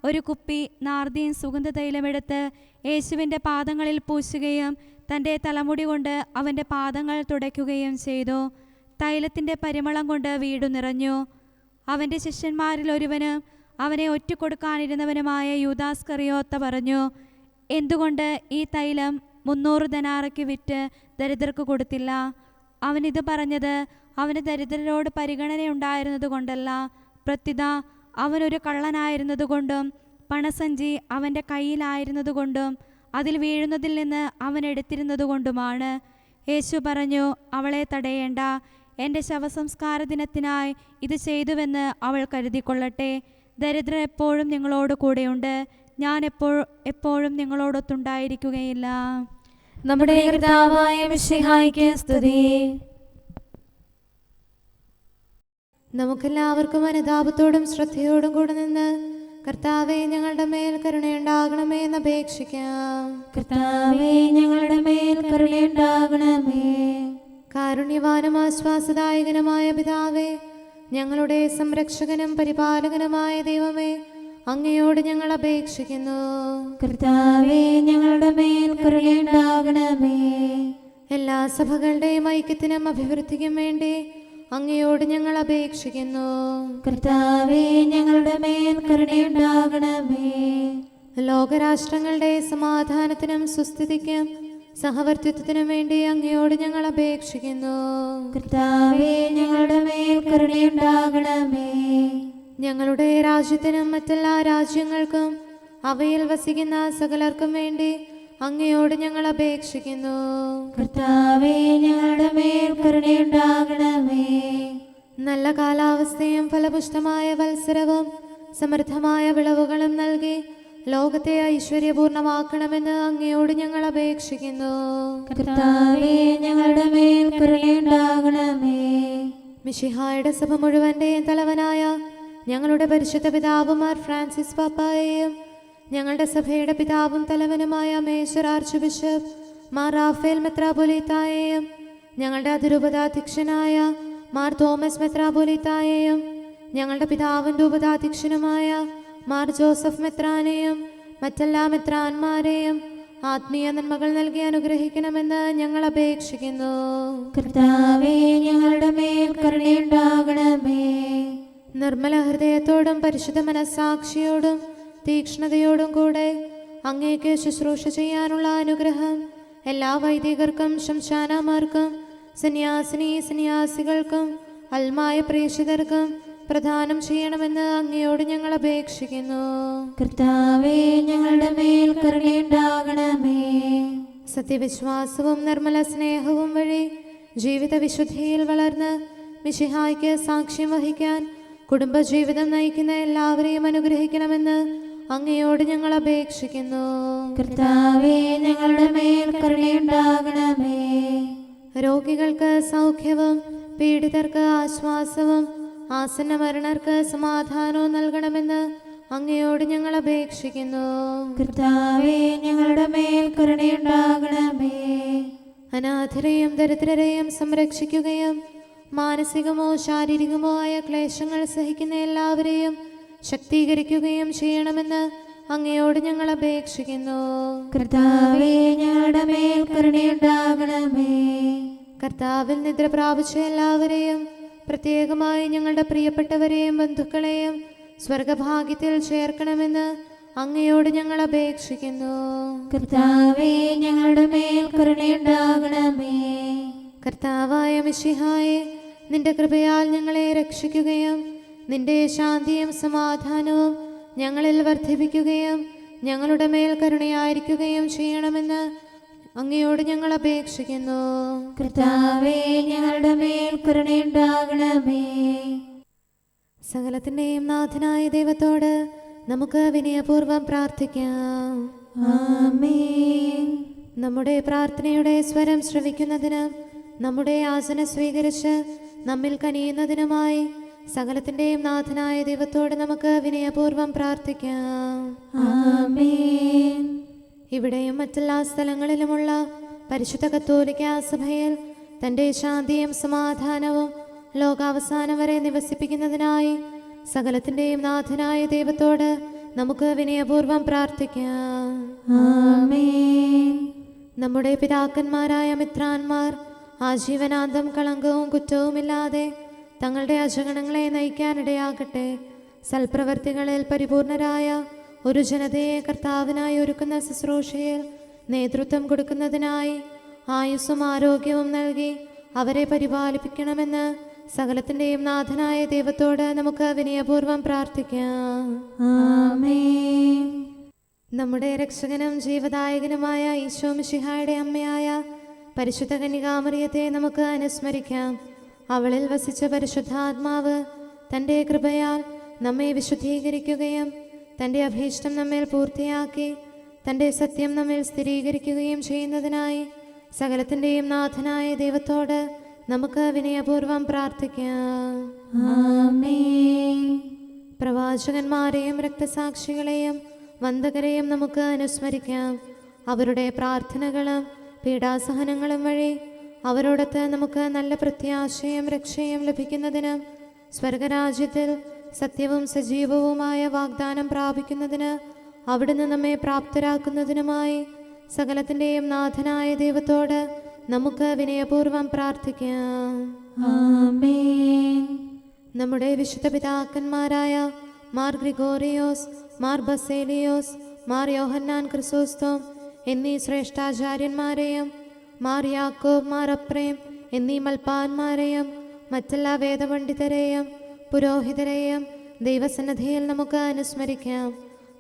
ഒരു കുപ്പി നാർദീൻ സുഗന്ധതൈലമെടുത്ത് യേശുവിൻ്റെ പാദങ്ങളിൽ പൂശുകയും തൻ്റെ തലമുടി കൊണ്ട് അവൻ്റെ പാദങ്ങൾ തുടയ്ക്കുകയും ചെയ്തു. തൈലത്തിൻ്റെ പരിമളം കൊണ്ട് വീടു നിറഞ്ഞു. അവൻ്റെ ശിഷ്യന്മാരിൽ ഒരുവനും അവനെ ഒറ്റിക്കൊടുക്കാനിരുന്നവനുമായ യൂദാസ്കറിയോത്ത പറഞ്ഞു, എന്തുകൊണ്ട് ഈ തൈലം 300 ദനാറയ്ക്ക് വിറ്റ് ദരിദ്രർക്ക് കൊടുത്തില്ല? അവനിത് പറഞ്ഞത് അവന് ദരിദ്രരോട് പരിഗണനയുണ്ടായിരുന്നത് കൊണ്ടല്ല, പ്രത്യുത അവനൊരു കള്ളനായിരുന്നതുകൊണ്ടും പണസഞ്ചി അവൻ്റെ കയ്യിലായിരുന്നതുകൊണ്ടും അതിൽ വീഴുന്നതിൽ നിന്ന് അവൻ എടുത്തിരുന്നതുകൊണ്ടുമാണ്. യേശു പറഞ്ഞു, അവളെ തടയേണ്ട. എൻ്റെ ശവസംസ്കാര ദിനത്തിനായി ഇത് ചെയ്തുവെന്ന് അവൾ കരുതിക്കൊള്ളട്ടെ. ദരിദ്രർ എപ്പോഴും നിങ്ങളോട് കൂടെയുണ്ട്, ഞാൻ എപ്പോഴും നിങ്ങളോടൊത്തുണ്ടായിരിക്കുകയില്ല. നമ്മുടെ കർത്താവായ മിശിഹായ്ക്ക് സ്തുതി. നമുക്കെല്ലാവർക്കും അനുതാപത്തോടും ശ്രദ്ധയോടും കൂടെ നിന്ന് കർത്താവെ ഞങ്ങളുടെ മേൽ കരുണയുണ്ടാകണമേ എന്ന് അപേക്ഷിക്കാം. കർത്താവേ, ഞങ്ങളുടെ മേൽ കരുണയുണ്ടാകണമേ. കാരുണ്യവാനും ആശ്വാസദായകനുമായ പിതാവേ, ഞങ്ങളുടെ സംരക്ഷകനും പരിപാലകനുമായ ദൈവമേ, അങ്ങയോട് ഞങ്ങൾ അപേക്ഷിക്കുന്നു. കർത്താവേ, ഞങ്ങളുടെ മേൽ കരുണയുണ്ടാകണമേ. എല്ലാ സഭകളുടെയും ഐക്യത്തിനും അഭിവൃദ്ധിക്കും വേണ്ടി അങ്ങയോട് ഞങ്ങൾ അപേക്ഷിക്കുന്നു. കർത്താവേ, ഞങ്ങളുടെ മേൽ കരുണയുണ്ടാകണമേ. ലോകരാഷ്ട്രങ്ങളുടെ സമാധാനത്തിനും സുസ്ഥിതിക്കും സഹവർത്തിത്വത്തിനും വേണ്ടി അങ്ങയോട് ഞങ്ങൾ അപേക്ഷിക്കുന്നു. കർത്താവേ, ഞങ്ങളുടെ മേൽ കരുണയുണ്ടാകണമേ. ഞങ്ങളുടെ രാജ്യത്തിനും മറ്റെല്ലാ രാജ്യങ്ങൾക്കും അവയിൽ വസിക്കുന്ന സകലർക്കും വേണ്ടി അങ്ങയോട് ഞങ്ങൾ അപേക്ഷിക്കുന്നു. കർത്താവേ, ഞങ്ങളുടെ മേൽ കരുണയുണ്ടാകണമേ. നല്ല കാലാവസ്ഥയും ഫലപുഷ്ടമായ വത്സരവും സമൃദ്ധമായ വിളവുകളും നൽകി ലോകത്തെ ഐശ്വര്യപൂർണമാക്കണമെന്ന് അങ്ങയോട് ഞങ്ങൾ അപേക്ഷിക്കുന്നു. കർത്താവേ, ഞങ്ങളുടെ മേൽ കരുണയുണ്ടാകണമേ. മിശിഹായുടെ സഭ മുഴുവന്റെയും തലവനായ ഞങ്ങളുടെ പരിശുദ്ധ പിതാവുമാർ ഫ്രാൻസിസ് പാപ്പായെയും ഞങ്ങളുടെ സഭയുടെ പിതാവും തലവനുമായ major archbishop Mar Raphael മെത്രാപൊലീത്തായെയും ഞങ്ങളുടെ അതിരൂപതാധ്യക്ഷനായ മാർ തോമസ് മെത്രാപൊലീത്തായെയും ഞങ്ങളുടെ പിതാവും രൂപതാധ്യക്ഷനുമായ മാർ ജോസഫ് മെത്രാനെയും മറ്റെല്ലാ മെത്രാന്മാരെയും ആത്മീയ നന്മകൾ നൽകി അനുഗ്രഹിക്കണമെന്ന് ഞങ്ങൾ അപേക്ഷിക്കുന്നു. കർത്താവേ, ഞങ്ങളുടെ മേൽ കരുണയുണ്ടാകണമേ. നിർമ്മല ഹൃദയത്തോടും പരിശുദ്ധ മനസ്സാക്ഷിയോടും തീക്ഷ്ണതയോടും കൂടെ അങ്ങേക്ക് ശുശ്രൂഷ ചെയ്യാനുള്ള അനുഗ്രഹം എല്ലാ വൈദികർക്കും ശംശാനമാർക്കും സന്യാസികൾക്കും അൽമായ പ്രേക്ഷിതർക്കും പ്രദാനം ചെയ്യണമെന്ന് അങ്ങയോട് ഞങ്ങൾ അപേക്ഷിക്കുന്നു. കർത്താവേ, ഞങ്ങളുടെ മേൽ കരുണയുണ്ടാകണമേ. സത്യവിശ്വാസവും നിർമ്മല സ്നേഹവും വഴി ജീവിത വിശുദ്ധിയിൽ വളർന്ന് മിശിഹായ്ക്ക് സാക്ഷ്യം വഹിക്കാൻ കുടുംബജീവിതം നയിക്കുന്ന എല്ലാവരെയും അനുഗ്രഹിക്കണമെന്ന് അങ്ങയോട് ഞങ്ങൾ അപേക്ഷിക്കുന്നു. കർത്താവേ, ഞങ്ങളുടെ മേൽ കരുണയുണ്ടാകണമേ. രോഗികൾക്ക് സൗഖ്യവും പീഡിതർക്ക് ആശ്വാസവും ആസന്ന മരണർക്ക് സമാധാനവും നൽകണമെന്ന് അങ്ങയോട് ഞങ്ങൾ അപേക്ഷിക്കുന്നു. കർത്താവേ, ഞങ്ങളുടെ മേൽ കരുണയുണ്ടാകണമേ. അനാഥരെയും ദരിദ്രരെയും സംരക്ഷിക്കുകയും മാനസികമോ ശാരീരികമോ ആയ ക്ലേശങ്ങൾ സഹിക്കുന്ന എല്ലാവരെയും ശക്തീകരിക്കുകയും ചെയ്യണമെന്ന് അങ്ങയോട് ഞങ്ങൾ അപേക്ഷിക്കുന്നു. കർത്താവേ, ഞങ്ങളുടെ മേൽ കരുണയുണ്ടാകണമേ. കർത്താവിൽ നിദ്ര പ്രാപിച്ച എല്ലാവരെയും പ്രത്യേകമായി ഞങ്ങളുടെ പ്രിയപ്പെട്ടവരെയും ബന്ധുക്കളെയും സ്വർഗഭാഗ്യത്തിൽ ചേർക്കണമെന്ന് അങ്ങയോട് ഞങ്ങൾ അപേക്ഷിക്കുന്നു. കർത്താവേ, ഞങ്ങളുടെ മേൽ കരുണയുണ്ടാകണമേ. കർത്താവായ മിശിഹായെ, നിന്റെ കൃപയാൽ ഞങ്ങളെ രക്ഷിക്കുകയും നിന്റെ ശാന്തിയും സമാധാനവും ഞങ്ങളിൽ വർദ്ധിപ്പിക്കുകയും ഞങ്ങളുടെ മേൽ കരുണയായിരിക്കുകയും ചെയ്യണമെന്ന് അങ്ങയോട് ഞങ്ങൾ അപേക്ഷിക്കുന്നു. കർത്താവേ, ഞങ്ങളുടെ മേൽ കരുണയുണ്ടാകണമേ. സകലത്തിൻ്റെയും നാഥനായ ദൈവത്തോട് നമുക്ക് വിനയപൂർവ്വം പ്രാർത്ഥിക്കാം. ആമേൻ. നമ്മുടെ പ്രാർത്ഥനയുടെ സ്വരം ശ്രവിക്കുന്നതിനും നമ്മുടെ യാചന സ്വീകരിച്ച് നമ്മിൽ കനിയുന്നതിനുമായി സകലത്തിൻ്റെയും നാഥനായ ദൈവത്തോട് നമുക്ക് വിനയപൂർവ്വം പ്രാർത്ഥിക്കാം. ആമേൻ. ഇവിടെയും മറ്റെല്ലാ സ്ഥലങ്ങളിലുമുള്ള പരിശുദ്ധ കത്തോലിക്കാ സഭയിൽ തൻ്റെ ശാന്തിയും സമാധാനവും ലോകാവസാനം വരെ നിവസിപ്പിക്കുന്നതിനായി സകലത്തിൻ്റെയും നാഥനായ ദൈവത്തോട് നമുക്ക് വിനയപൂർവ്വം പ്രാർത്ഥിക്കാം. ആമേൻ. നമ്മുടെ പിതാക്കന്മാരായ മിത്രാന്മാർ ആജീവനാന്തം കളങ്കവും കുറ്റവുമില്ലാതെ തങ്ങളുടെ അജഗണങ്ങളെ നയിക്കാനിടയാകട്ടെ. സൽപ്രവർത്തികളിൽ പരിപൂർണരായ ഒരു ജനതയെ കർത്താവിനായി ഒരുക്കുന്ന ശുശ്രൂഷയിൽ നേതൃത്വം കൊടുക്കുന്നതിനായി ആയുസ്സും ആരോഗ്യവും നൽകി അവരെ പരിപാലിപ്പിക്കണമെന്ന് സകലത്തിൻ്റെയും നാഥനായ ദൈവത്തോട് നമുക്ക് വിനയപൂർവ്വം പ്രാർത്ഥിക്കാം. ആമേൻ. നമ്മുടെ രക്ഷകനും ജീവദായകനുമായ ഈശോ മിശിഹായുടെ അമ്മയായ പരിശുദ്ധ കന്യകാമറിയത്തെ നമുക്ക് അനുസ്മരിക്കാം. അവളിൽ വസിച്ച പരിശുദ്ധാത്മാവ് തൻ്റെ കൃപയാൽ നമ്മെ വിശുദ്ധീകരിക്കുകയും തൻ്റെ അഭീഷ്ടം നമ്മിൽ പൂർത്തിയാക്കി തൻ്റെ സത്യം നമ്മിൽ സ്ഥിരീകരിക്കുകയും ചെയ്യുന്നതിനായി സകലത്തിൻ്റെയും നാഥനായ ദൈവത്തോട് നമുക്ക് വിനയപൂർവ്വം പ്രാർത്ഥിക്കാം. ആമേൻ. പ്രവാചകന്മാരെയും രക്തസാക്ഷികളെയും വന്ദകരെയും നമുക്ക് അനുസ്മരിക്കാം. അവരുടെ പ്രാർത്ഥനകളും പീഡാസഹനങ്ങളും വഴി അവരോടൊത്ത് നമുക്ക് നല്ല പ്രത്യാശയും രക്ഷയും ലഭിക്കുന്നതിനും സ്വർഗരാജ്യത്തിൽ സത്യവും സജീവവുമായ വാഗ്ദാനം പ്രാപിക്കുന്നതിന് അവിടുന്ന് നമ്മെ പ്രാപ്തരാക്കുന്നതിനുമായി സകലത്തിൻ്റെയും നാഥനായ ദൈവത്തോട് നമുക്ക് വിനയപൂർവ്വം പ്രാർത്ഥിക്കാം. ആമേൻ. നമ്മുടെ വിശുദ്ധ പിതാക്കന്മാരായ മാർ ഗ്രിഗോറിയോസ്, മാർ ബസേലിയോസ്, മാർ യോഹന്നാൻ ക്രിസോസ്തോം എന്നീ ശ്രേഷ്ഠാചാര്യന്മാരെയും മാർ യാക്കോബ്, മാർ അപ്രേം എന്നീ മൽപ്പാന്മാരെയും മറ്റെല്ലാ വേദപണ്ഡിതരെയും പുരോഹിതരെയും ദൈവസന്നിധിയിൽ നമുക്ക് അനുസ്മരിക്കാം.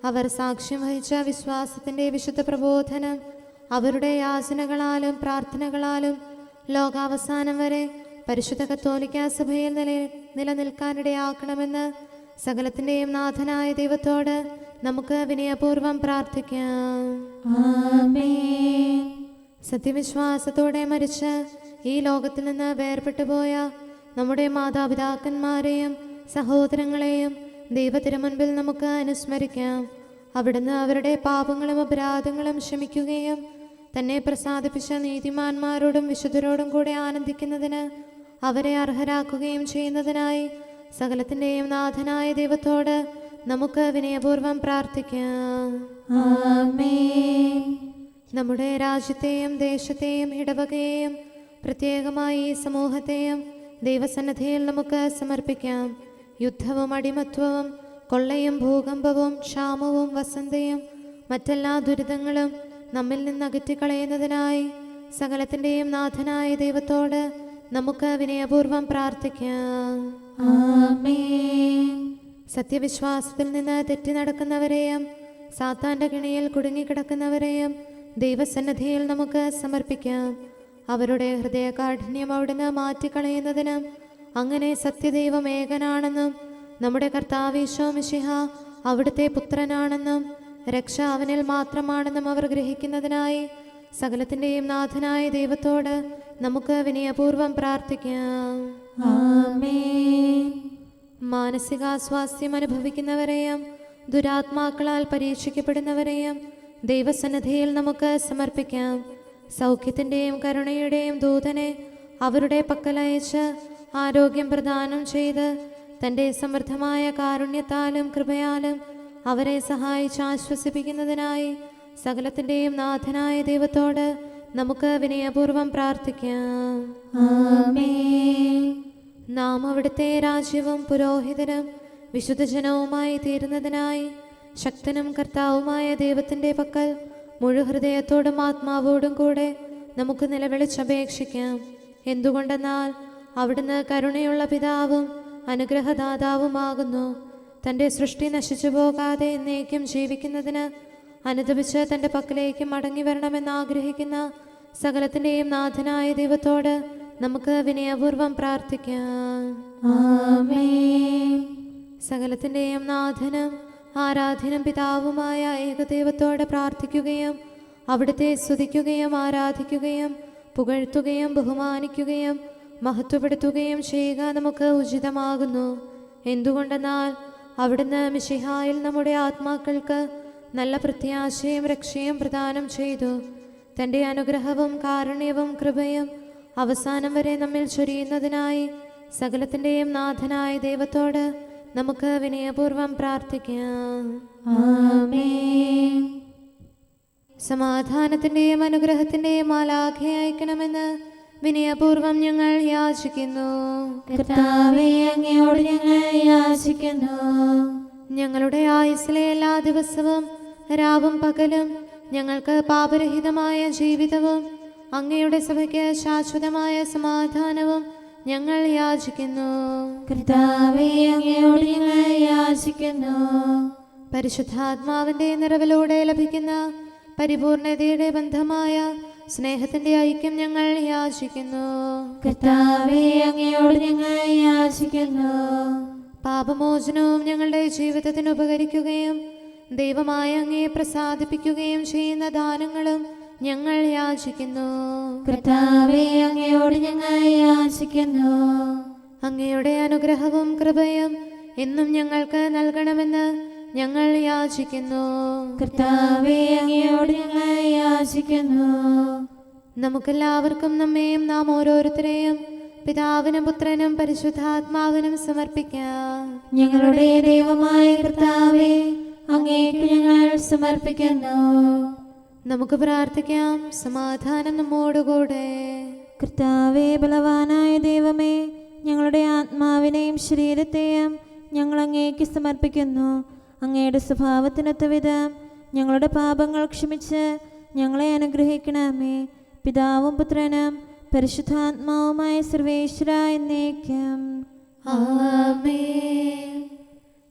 അവർ സാക്ഷ്യം വഹിച്ച വിശ്വാസത്തിൻ്റെ വിശുദ്ധ പ്രബോധനം അവരുടെ യാചനകളാലും പ്രാർത്ഥനകളാലും ലോകാവസാനം വരെ പരിശുദ്ധ കത്തോലിക്കാ സഭയിൽ നിലനിൽക്കാനിടയാക്കണമെന്ന് സകലത്തിൻ്റെയും നാഥനായ ദൈവത്തോട് നമുക്ക് വിനയപൂർവ്വം പ്രാർത്ഥിക്കാം. ആമേൻ. സത്യവിശ്വാസത്തോടെ മരിച്ച് ഈ ലോകത്തിൽ നിന്ന് വേർപെട്ടു പോയ നമ്മുടെ മാതാപിതാക്കന്മാരെയും സഹോദരങ്ങളെയും ദൈവത്തിരുമുൻപിൽ നമുക്ക് അനുസ്മരിക്കാം. അവിടുന്ന് അവരുടെ പാപങ്ങളും അപരാധങ്ങളും ക്ഷമിക്കുകയും തന്നെ പ്രസാദിപ്പിച്ച നീതിമാന്മാരോടും വിശുദ്ധരോടും കൂടെ ആനന്ദിക്കുന്നതിന് അവരെ അർഹരാക്കുകയും ചെയ്യുന്നതിനായി സകലത്തിൻ്റെയും നാഥനായ ദൈവത്തോട് നമുക്ക് വിനയപൂർവ്വം പ്രാർത്ഥിക്കാം. ആമേൻ. നമ്മുടെ രാജ്യത്തെയും ദേശത്തെയും ഇടവകയെയും പ്രത്യേകമായി ഈ സമൂഹത്തെയും ദൈവസന്നിധിയിൽ നമുക്ക് സമർപ്പിക്കാം. യുദ്ധവും അടിമത്വവും കൊള്ളയും ഭൂകമ്പവും ക്ഷാമവും വസന്തയും മറ്റെല്ലാ ദുരിതങ്ങളും നമ്മിൽ നിന്ന് അകറ്റിക്കളയുന്നതിനായി സകലത്തിൻ്റെയും നാഥനായ ദൈവത്തോട് നമുക്ക് വിനയപൂർവ്വം പ്രാർത്ഥിക്കാം. ആമേൻ. സത്യവിശ്വാസത്തിൽ നിന്ന് തെറ്റി നടക്കുന്നവരെയും സാത്താൻ്റെ കിണിയിൽ കുടുങ്ങിക്കിടക്കുന്നവരെയും ദൈവസന്നിധിയിൽ നമുക്ക് സമർപ്പിക്കാം. അവരുടെ ഹൃദയകാഠിന്യം അവിടുന്ന് മാറ്റിക്കളയുന്നതിനും അങ്ങനെ സത്യദൈവം ഏകനാണെന്നും നമ്മുടെ കർത്താവ് ഈശോ മിശിഹ അവിടുത്തെ പുത്രനാണെന്നും രക്ഷ അവനിൽ മാത്രമാണെന്നും അവർ ഗ്രഹിക്കുന്നതിനായി സകലത്തിൻ്റെയും നാഥനായ ദൈവത്തോട് നമുക്ക് വിനയപൂർവ്വം പ്രാർത്ഥിക്കാം. ആമേൻ. മാനസികാസ്വാസ്ഥ്യം അനുഭവിക്കുന്നവരെയും ദുരാത്മാക്കളാൽ പരീക്ഷിക്കപ്പെടുന്നവരെയും ദൈവസന്നിധിയിൽ നമുക്ക് സമർപ്പിക്കാം. സൗഖ്യത്തിൻ്റെയും കരുണയുടെയും ദൂതനെ അവരുടെ പക്കലയച്ച് ആരോഗ്യം പ്രദാനം ചെയ്ത് തൻ്റെ സമൃദ്ധമായ കാരുണ്യത്താലും കൃപയാലും അവരെ സഹായിച്ച് ആശ്വസിപ്പിക്കുന്നതിനായി സകലത്തിൻ്റെയും നാഥനായ ദൈവത്തോട് നമുക്ക് വിനയപൂർവ്വം പ്രാർത്ഥിക്കാം. ആമേൻ. നാം അവിടുത്തെ രാജ്യവും പുരോഹിതനും വിശുദ്ധജനവുമായി തീരുന്നതിനായി ശക്തനും കർത്താവുമായ ദൈവത്തിൻ്റെ പക്കൽ മുഴുഹൃദയത്തോടും ആത്മാവോടും കൂടെ നമുക്ക് നിലവിളിച്ചപേക്ഷിക്കാം. എന്തുകൊണ്ടെന്നാൽ അവിടുന്ന് കരുണയുള്ള പിതാവും അനുഗ്രഹദാതാവുമാകുന്നു. തൻ്റെ സൃഷ്ടി നശിച്ചു പോകാതെ എന്നേക്കും ജീവിക്കുന്നതിന് അനുദപിച്ച് തൻ്റെ പക്കലേക്ക് മടങ്ങി വരണമെന്ന് ആഗ്രഹിക്കുന്ന സകലത്തിൻ്റെയും നാഥനായ ദൈവത്തോട് നമുക്ക് വിനയപൂർവ്വം പ്രാർത്ഥിക്കാം. ആമേൻ. സകലത്തിൻ്റെയും നാഥനും ആരാധ്യനും പിതാവുമായ ഏകദൈവത്തോട് പ്രാർത്ഥിക്കുകയും അവിടുത്തെ സ്തുതിക്കുകയും ആരാധിക്കുകയും പുകഴ്ത്തുകയും ബഹുമാനിക്കുകയും മഹത്വപ്പെടുത്തുകയും ചെയ്യുക നമുക്ക് ഉചിതമാകുന്നു. എന്തുകൊണ്ടെന്നാൽ അവിടുന്ന് മിശിഹായിൽ നമ്മുടെ ആത്മാക്കൾക്ക് നല്ല പ്രത്യാശയും രക്ഷയും പ്രദാനം ചെയ്തു. തൻ്റെ അനുഗ്രഹവും കാരുണ്യവും കൃപയും അവസാനം വരെ നമ്മിൽ ചൊരിയുന്നതിനായി സകലത്തിൻ്റെയും നാഥനായ ദൈവത്തോട് നമുക്ക് വിനയപൂർവ്വം പ്രാർത്ഥിക്കാം. ആമേൻ. സമാധാനത്തിൻ്റെയും അനുഗ്രഹത്തിൻ്റെയും മാലാഖയെ അയക്കണമെന്ന് വിനയപൂർവ്വം ഞങ്ങൾ യാചിക്കുന്നു. കർത്താവേ, അങ്ങയോട് ഞങ്ങൾ യാചിക്കുന്നു. ഞങ്ങളുടെ ആയുസ്സിലെ എല്ലാ ദിവസവും രാവും പകലും ഞങ്ങൾക്ക് പാപരഹിതമായ ജീവിതവും അങ്ങയുടെ സഭയ്ക്ക് ശാശ്വതമായ സമാധാനവും ഞങ്ങൾ യാചിക്കുന്നു. കർത്താവേ, അങ്ങയോട് ഞങ്ങൾ യാചിക്കുന്നു. പരിശുദ്ധാത്മാവിന്റെ നിറവിലൂടെ ലഭിക്കുന്ന പരിപൂർണതയുടെ ബന്ധമായ സ്നേഹത്തിന്റെ ഐക്യം ഞങ്ങൾ യാചിക്കുന്നു. കർത്താവേ, അങ്ങയോട് ഞങ്ങൾ യാചിക്കുന്നു. പാപമോചനവും ഞങ്ങളുടെ ജീവിതത്തിന് ഉപകരിക്കുകയും ദൈവമായ അങ്ങയെ പ്രസാദിപ്പിക്കുകയും ചെയ്യുന്ന ദാനങ്ങളും ഞങ്ങൾ യാചിക്കുന്നു. കർത്താവേ, അങ്ങയോട് ഞങ്ങൾ യാചിക്കുന്നു. അങ്ങയുടെ അനുഗ്രഹവും കൃപയും എന്നും ഞങ്ങൾക്ക് നൽകണമെന്ന് ഞങ്ങൾ യാചിക്കുന്നു. കർത്താവേ, അങ്ങയോട് ഞങ്ങൾ യാചിക്കുന്നു. നമുക്കെല്ലാവർക്കും നമ്മെയും നാം ഓരോരുത്തരെയും പിതാവിനും പുത്രനും പരിശുദ്ധാത്മാവിനും സമർപ്പിക്കാം. ഞങ്ങളുടെ ദൈവമായ കർത്താവേ, അങ്ങേക്ക് ഞങ്ങൾ സമർപ്പിക്കുന്നു. നമുക്ക് പ്രാർത്ഥിക്കാം. സമാധാനം നമ്മോടുകൂടെ. കർത്താവേ, ബലവാനായ ദൈവമേ, ഞങ്ങളുടെ ആത്മാവിനെയും ശരീരത്തെയും ഞങ്ങൾ അങ്ങേക്ക് സമർപ്പിക്കുന്നു. അങ്ങയുടെ സ്വഭാവത്തിനൊത്ത വിധം ഞങ്ങളുടെ പാപങ്ങൾ ക്ഷമിച്ച് ഞങ്ങളെ അനുഗ്രഹിക്കണമേ. പിതാവും പുത്രനും പരിശുദ്ധാത്മാവുമായ സർവേശ്വര എന്നേക്കും. ആമേൻ.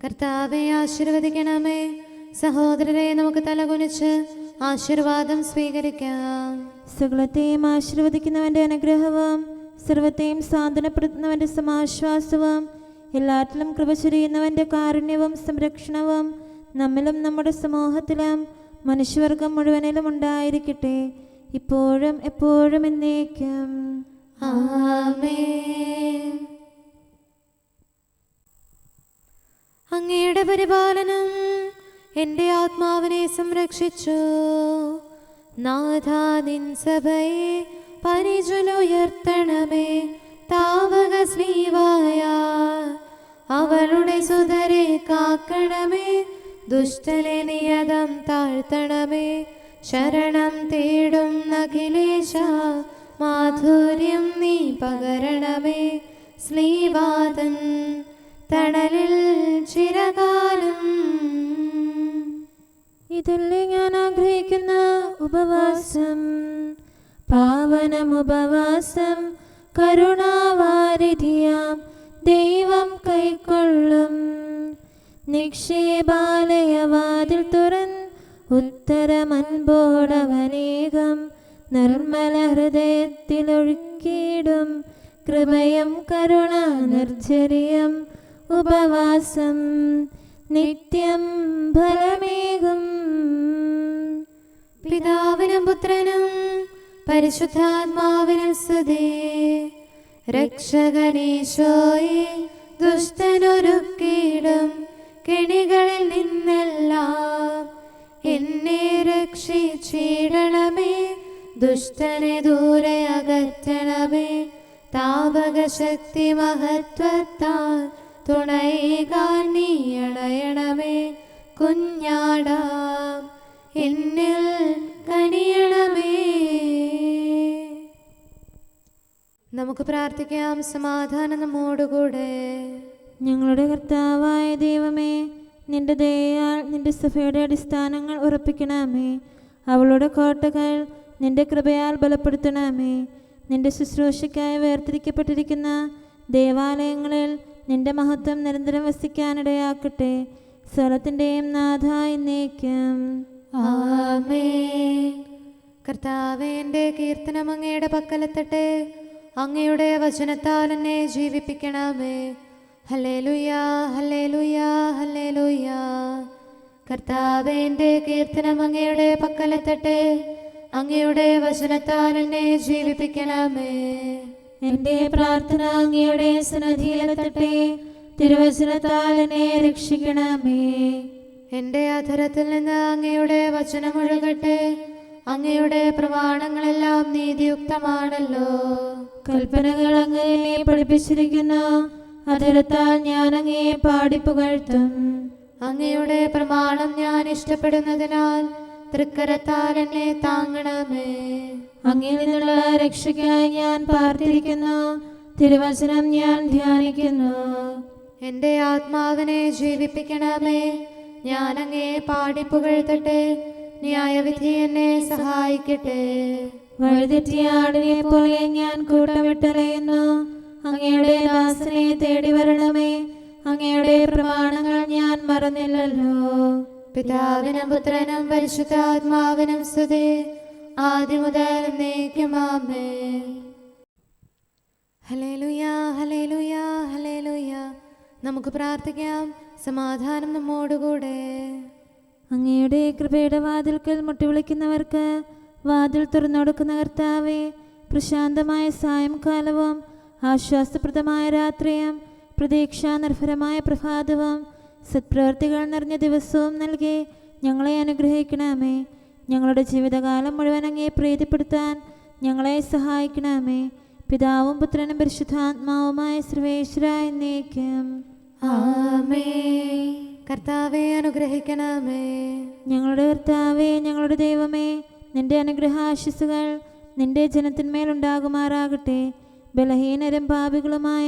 കർത്താവെ ആശീർവദിക്കണമേ. സഹോദരരെ, നമുക്ക് തലകുനിച്ച് ആശീർവാദം സ്വീകരിക്കാം. സകലത്തെയും ആശീർവദിക്കുന്നവന്റെ അനുഗ്രഹവും സർവത്തെയും സാന്ത്വനപ്പെടുത്തുന്നവന്റെ സമാശ്വാസവും എല്ലാറ്റിലും കൃപ ചൊരിയുന്നവന്റെ കാരുണ്യവും സംരക്ഷണവും നമ്മിലും നമ്മുടെ സമൂഹത്തിലും മനുഷ്യവർഗം മുഴുവനിലും ഉണ്ടായിരിക്കട്ടെ, ഇപ്പോഴും എപ്പോഴും എന്നേക്കും. ആമേൻ. അങ്ങയുടെ പരിപാലനം എൻ്റെ ആത്മാവിനെ സംരക്ഷിച്ചു. നാഥാ, നിൻ സഭയെ പരിചുലുയർത്തണമേ. താവക സ്ലീവായ അവളുടെ സുതരെ കാക്കണമേ. ദുഷ്ടനെ നിയതം താഴ്ത്തണമേ. ശരണം തേടും അഖിലേശ മാധുര്യം നീ പകരണമേ. സ്ലീവാതൻ തണലിൽ ചിരകാലം. ഇതല്ലേ ഞാൻ ആഗ്രഹിക്കുന്ന ഉപവാസം, പാവനം ഉപവാസം. കരുണാവാരിധിയാം ദൈവം കൈക്കൊള്ളും. നിക്ഷേപാലയവാതിൽ തുറൻ ഉത്തരമൻപോടവനേകം. നിർമ്മല ഹൃദയത്തിലൊഴുക്കിയിടും കൃപയും കരുണ നിർജ്ജരിയം. ഉപവാസം നിത്യം ഫലമേകും. പിതാവിനും പുത്രനും പരിശുദ്ധാത്മാവിനും സ്തുതി. രക്ഷകനീശോയെ, ദുഷ്ടനൊരുക്കിയിടും കെണികളിൽ നിന്നെല്ലാം എന്നെ രക്ഷിച്ചിടണമേ. ദുഷ്ടനെ ദൂരെ അകറ്റണമേ. താപക ശക്തി മഹത്വത്താൽ തുണയേകാൻ നീ അണയണമേ. കുഞ്ഞാടാം എന്നിൽ കനിയണമേ. നമുക്ക് പ്രാർത്ഥിക്കാം. സമാധാനം നമ്മോടുകൂടെ. ഞങ്ങളുടെ കർത്താവായ ദൈവമേ, നിന്റെ ദയയാൽ നിന്റെ സഭയുടെ അടിസ്ഥാനങ്ങൾ ഉറപ്പിക്കണമേ. അവളുടെ കോട്ടകൾ നിന്റെ കൃപയാൽ ബലപ്പെടുത്തണമേ. നിന്റെ ശുശ്രൂഷയ്ക്കായി വേർതിരിക്കപ്പെട്ടിരിക്കുന്ന ദേവാലയങ്ങളിൽ നിന്റെ മഹത്വം നിരന്തരം വസിക്കാനിടയാക്കട്ടെ. സ്വലത്തിൻ്റെയും നാഥ എന്നേക്കും. ആമേൻ. കർത്താവേ, എൻ്റെ കീർത്തനം അങ്ങയുടെ പക്കലെത്തട്ടെ. അങ്ങയുടെ വചനത്താൽ എന്നെ ജീവിപ്പിക്കണമേ. ഹല്ലേലൂയാ, ഹല്ലേലൂയാ, ഹല്ലേലൂയാ. കർത്താവേ, എൻ്റെ കീർത്തനം അങ്ങയുടെ പക്കലെത്തട്ടെ. അങ്ങയുടെ വചനത്താൽ എന്നെ ജീവിപ്പിക്കണമേ. എൻ്റെ പ്രാർത്ഥന അങ്ങയുടെ സന്നിധിയിലെത്തട്ടെ. തിരുവചനത്താൽ എന്നെ രക്ഷിക്കണമേ. എൻ്റെ അധരത്തിൽ നിന്ന് അങ്ങയുടെ വചനം ഒഴുകട്ടെ. അങ്ങയുടെ പ്രമാണങ്ങളെല്ലാം നീതിയുക്തമാണല്ലോ. കൽപ്പനകൾ അങ്ങനെ പഠിപ്പിച്ചിരിക്കുന്നു, അതിരത്താൽ ഞാൻ അങ്ങയെ പാടിപ്പുകഴ്ത്തും. അങ്ങയുടെ പ്രമാണം ഞാൻ ഇഷ്ടപ്പെടുന്നതിനാൽ തൃക്കരത്താൽ എന്നെ താങ്ങണമേ. അങ്ങിൽ നിന്നുള്ള രക്ഷയ്ക്കായി ഞാൻ പാർത്തിരിക്കുന്നു, തിരുവചനം ഞാൻ ധ്യാനിക്കുന്നു. എൻ്റെ ആത്മാവിനെ ജീവിപ്പിക്കണമേ. ഞാൻ അങ്ങയെ പാടിപ്പുകഴ്ത്തട്ടെ. ന്യായവിധി എന്നെ സഹായിക്കട്ടെ. വഴിതെറ്റിയ ആടിനെ പോലെ ഞാൻ കൂട്ടമിട്ടറിയുന്നു. അങ്ങയുടെ ദാസനെ തേടി വരണമേ. അങ്ങയുടെ പ്രമാണങ്ങൾ ഞാൻ മറന്നില്ലല്ലോ. പിതാവിനും പുത്രനും പരിശുദ്ധാത്മാവിനും സ്തുതി, ആദ്യം മുതൽ എന്നേക്കും ആമേൻ. Hallelujah, hallelujah, hallelujah. നമുക്ക് പ്രാർത്ഥിക്കാം. സമാധാനം നമ്മോടുകൂടെ. അങ്ങയുടെ കൃപയുടെ വാതിൽക്കൽ മുട്ടിവിളിക്കുന്നവർക്ക് വാതിൽ തുറന്നുകൊടുക്കുന്ന കർത്താവേ, പ്രശാന്തമായ സായംകാലവും ആശ്വാസപ്രദമായ രാത്രിയും പ്രതീക്ഷാനിർഭരമായ പ്രഭാതവും സത്പ്രവർത്തികൾ നിറഞ്ഞ ദിവസവും നൽകി ഞങ്ങളെ അനുഗ്രഹിക്കണമേ. ഞങ്ങളുടെ ജീവിതകാലം മുഴുവൻ അങ്ങയെ പ്രീതിപ്പെടുത്താൻ ഞങ്ങളെ സഹായിക്കണമേ. പിതാവും പുത്രനും പരിശുദ്ധാത്മാവുമായ സർവേശ്വരായ എന്നേക്കും ആമേൻ. കർത്താവെ അനുഗ്രഹിക്കണമേ. ഞങ്ങളുടെ കർത്താവേ, ഞങ്ങളുടെ ദൈവമേ, നിന്റെ അനുഗ്രഹാശിസുകൾ നിന്റെ ജനത്തിന്മേലുണ്ടാകുമാറാകട്ടെ. ബലഹീനരും പാപികളുമായ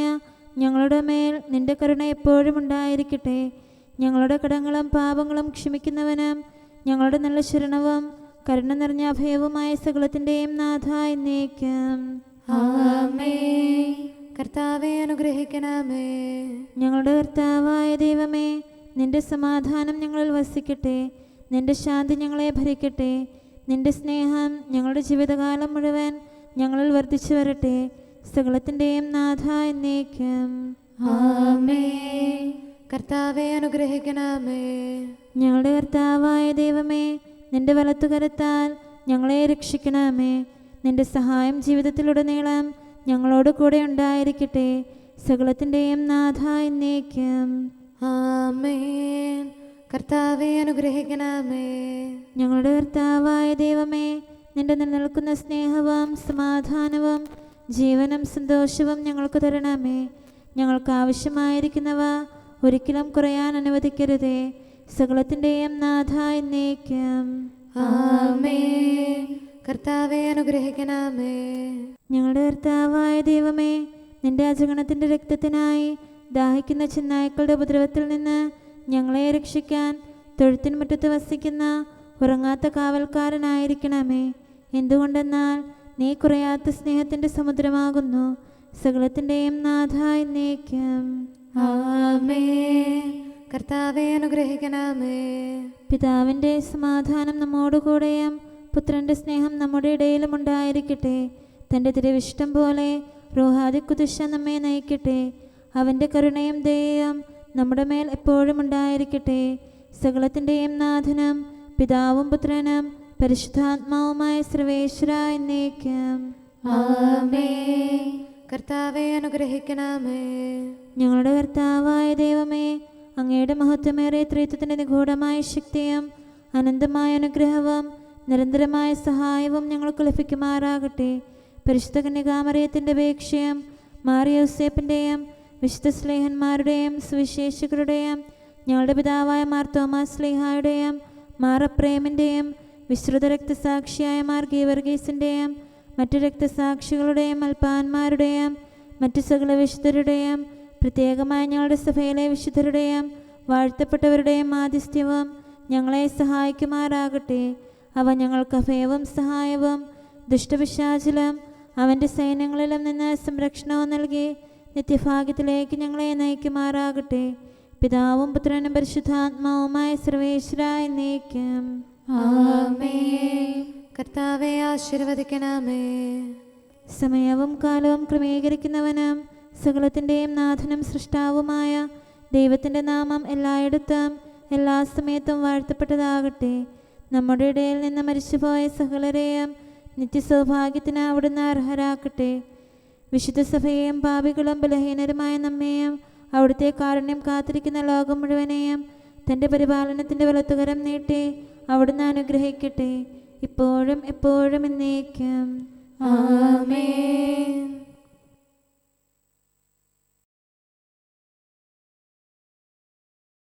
ഞങ്ങളുടെ മേൽ നിന്റെ കരുണ എപ്പോഴും ഉണ്ടായിരിക്കട്ടെ. ഞങ്ങളുടെ കടങ്ങളും പാപങ്ങളും ക്ഷമിക്കുന്നവനും ഞങ്ങളുടെ നല്ല ശരണവും കരുണ നിറഞ്ഞ അഭയവുമായ സകലത്തിൻ്റെയും നാഥ എന്നേക്കും ആമേൻ. കർത്താവെ അനുഗ്രഹിക്കണമേ. ഞങ്ങളുടെ കർത്താവായ ദൈവമേ, നിന്റെ സമാധാനം ഞങ്ങളിൽ വസിക്കട്ടെ. നിന്റെ ശാന്തി ഞങ്ങളെ ഭരിക്കട്ടെ. നിന്റെ സ്നേഹം ഞങ്ങളുടെ ജീവിതകാലം മുഴുവൻ ഞങ്ങളിൽ വർദ്ധിച്ചു വരട്ടെ. സകലത്തിൻ്റെയും നാഥ എന്നേക്കും ആമേൻ. കർത്താവെ അനുഗ്രഹിക്കണമേ. ഞങ്ങളുടെ കർത്താവായ ദൈവമേ, നിന്റെ വലത്തുകരത്താൽ ഞങ്ങളെ രക്ഷിക്കണമേ. നിന്റെ സഹായം ജീവിതത്തിലുടനീളം ഞങ്ങളോട് കൂടെ ഉണ്ടായിരിക്കട്ടെ. സകലത്തിൻ്റെയും നാഥ എന്നേക്കും ആമേൻ. കർത്താവെ അനുഗ്രഹിക്കണമേ. ഞങ്ങളുടെ കർത്താവായ ദൈവമേ, നിന്റെ നിലനിൽക്കുന്ന സ്നേഹവും സമാധാനവും ജീവനും സന്തോഷവും ഞങ്ങൾക്ക് തരണമേ. ഞങ്ങൾക്ക് ആവശ്യമായിരിക്കുന്നവ ഒരിക്കലും കുറയാൻ അനുവദിക്കരുതേ. സകലത്തിൻ്റെയും നാഥ എന്നേക്കും ആമേൻ. കർത്താവെ അനുഗ്രഹിക്കണമേ. ഞങ്ങളുടെ കർത്താവായ ദൈവമേ, നിന്റെ അജഗണത്തിൻ്റെ രക്തത്തിനായി ദാഹിക്കുന്ന ചെന്നായ്ക്കളുടെ ഉപദ്രവത്തിൽ നിന്ന് ഞങ്ങളെ രക്ഷിക്കാൻ തൊഴുത്തിൻ മുറ്റത്ത് വസിക്കുന്ന ഉറങ്ങാത്ത കാവൽക്കാരനായിരിക്കണമേ. എന്തുകൊണ്ടെന്നാൽ നീ കുറയാത്ത സ്നേഹത്തിൻ്റെ സമുദ്രമാകുന്നു. സകലത്തിൻ്റെയും നാഥ എന്നേക്കും ആമേൻ. കർത്താവെ അനുഗ്രഹിക്കണമേ. പിതാവിൻ്റെ സമാധാനം നമ്മോടുകൂടെയും പുത്രൻ്റെ സ്നേഹം നമ്മുടെ ഇടയിലും ഉണ്ടായിരിക്കട്ടെ. തൻ്റെ തിരുവിഷ്ടം പോലെ റോഹാദിക്കുദിശ നമ്മെ നയിക്കട്ടെ. അവൻ്റെ കരുണയും ദയയും നമ്മുടെ മേൽ എപ്പോഴും ഉണ്ടായിരിക്കട്ടെ. സകലത്തിൻ്റെയും നാഥനും പിതാവും പുത്രനും പരിശുദ്ധാത്മാവുമായ സർവേശ്വര എന്നേക്കും ആമേൻ. കർത്താവെ അനുഗ്രഹിക്കണമേ. ഞങ്ങളുടെ കർത്താവായ ദൈവമേ, അങ്ങയുടെ മഹത്വമേറിയ ത്രിത്വത്തിൻ്റെ നിഗൂഢമായ ശക്തിയും അനന്തമായ അനുഗ്രഹവും നിരന്തരമായ സഹായവും ഞങ്ങൾക്ക് ലഭിക്കുമാറാകട്ടെ. പരിശുദ്ധ കന്യകാമറിയത്തിൻ്റെ അപേക്ഷയും മാറിയോസേപ്പിൻ്റെയും വിശുദ്ധ സ്ലേഹന്മാരുടെയും സുവിശേഷകരുടെയും ഞങ്ങളുടെ പിതാവായ മാർ തോമാസ് സ്ലീഹായുടെയും മാർ അപ്രേമിൻ്റെയും വിശ്രുത രക്തസാക്ഷിയായ മാർ ഗീവർഗീസിൻ്റെയും മറ്റു രക്തസാക്ഷികളുടെയും അൽപ്പാന്മാരുടെയും മറ്റു സകല വിശുദ്ധരുടെയും പ്രത്യേകമായ ഞങ്ങളുടെ സഭയിലെ വിശുദ്ധരുടെയും വാഴ്ത്തപ്പെട്ടവരുടെയും മാധ്യസ്ഥ്യവും ഞങ്ങളെ സഹായിക്കുമാറാകട്ടെ. അവ ഞങ്ങൾക്ക് അഭയവും സഹായവും ദുഷ്ടപിശാചിലും അവൻ്റെ സൈന്യങ്ങളിലും നിന്ന് സംരക്ഷണവും നൽകി നിത്യഭാഗ്യത്തിലേക്ക് ഞങ്ങളെ നയിക്കുമാറാകട്ടെ. പിതാവും പുത്രനും പരിശുദ്ധാത്മാവുമായ സർവേശ്വര എന്നേക്കും ആമേൻ. കർത്താവെ ആശീർവദിക്കണമേ. സമയവും കാലവും ക്രമീകരിക്കുന്നവനും സകലത്തിൻ്റെയും നാഥനും സൃഷ്ടാവുമായ ദൈവത്തിൻ്റെ നാമം എല്ലായിടത്തും എല്ലാ സമയത്തും വാഴ്ത്തപ്പെട്ടതാകട്ടെ. നമ്മുടെ ഇടയിൽ നിന്ന് മരിച്ചുപോയ സകലരെയും നിത്യസൗഭാഗ്യത്തിന് അവിടുന്ന് അർഹരാക്കട്ടെ. വിശുദ്ധ സഭയെയും പാപികളും ബലഹീനരുമായ നമ്മെയും അവിടുത്തെ കാരുണ്യം കാത്തിരിക്കുന്ന ലോകം മുഴുവനെയും തൻ്റെ പരിപാലനത്തിൻ്റെ വലത്തുകരം നീട്ടി അവിടുന്ന് അനുഗ്രഹിക്കട്ടെ. ഇപ്പോഴും എപ്പോഴും എന്നേക്കും. ആമേൻ.